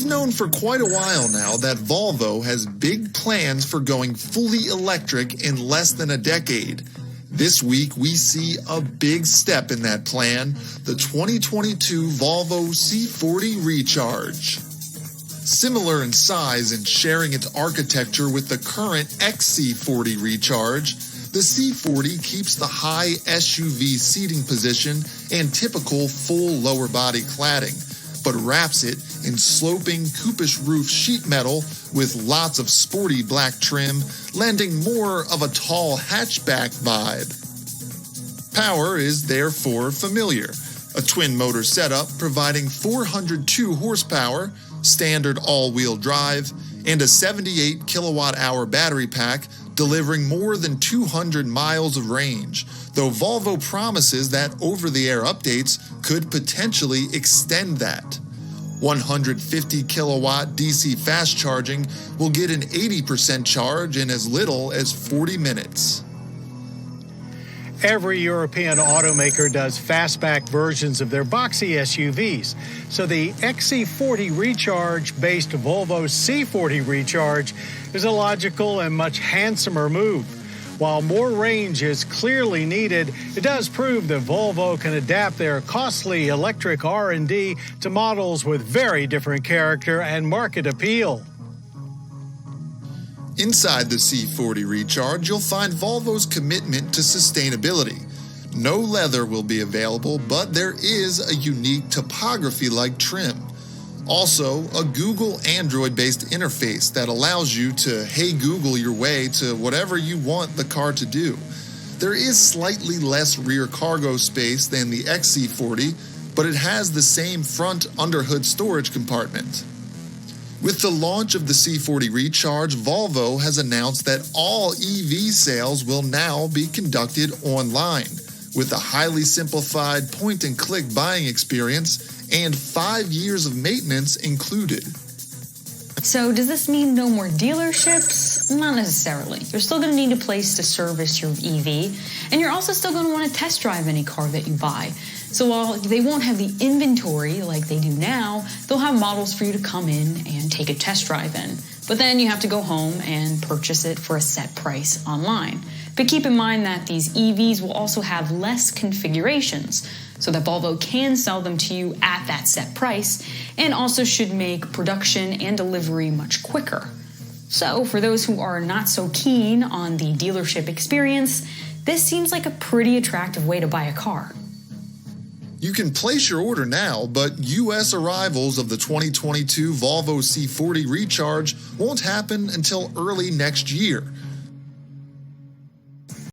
We've known for quite a while now that Volvo has big plans for going fully electric in less than a decade. This week, we see a big step in that plan, the 2022 Volvo C40 Recharge. Similar in size and sharing its architecture with the current XC40 Recharge, the C40 keeps the high SUV seating position and typical full lower body cladding, but wraps it in sloping coupish roof sheet metal with lots of sporty black trim, lending more of a tall hatchback vibe. Power is therefore familiar. A twin motor setup providing 402 horsepower, standard all-wheel drive, and a 78 kilowatt-hour battery pack delivering more than 200 miles of range, though Volvo promises that over-the-air updates could potentially extend that. 150 kilowatt DC fast charging will get an 80% charge in as little as 40 minutes. Every European automaker does fastback versions of their boxy SUVs, so the XC40 Recharge-based Volvo C40 Recharge is a logical and much handsomer move. While more range is clearly needed, it does prove that Volvo can adapt their costly electric R&D to models with very different character and market appeal. Inside the C40 Recharge, you'll find Volvo's commitment to sustainability. No leather will be available, but there is a unique topography-like trim. Also, a Google Android-based interface that allows you to Hey Google your way to whatever you want the car to do. There is slightly less rear cargo space than the XC40, but it has the same front underhood storage compartment. With the launch of the C40 Recharge, Volvo has announced that all EV sales will now be conducted online, with a highly simplified point-and-click buying experience and 5 years of maintenance included. So does this mean no more dealerships? Not necessarily. You're still going to need a place to service your EV, and you're also still going to want to test drive any car that you buy. So while they won't have the inventory like they do now, they'll have models for you to come in and take a test drive in. But then you have to go home and purchase it for a set price online. But keep in mind that these EVs will also have less configurations, so that Volvo can sell them to you at that set price, and also should make production and delivery much quicker. So for those who are not so keen on the dealership experience, this seems like a pretty attractive way to buy a car. You can place your order now, but U.S. arrivals of the 2022 Volvo C40 Recharge won't happen until early next year.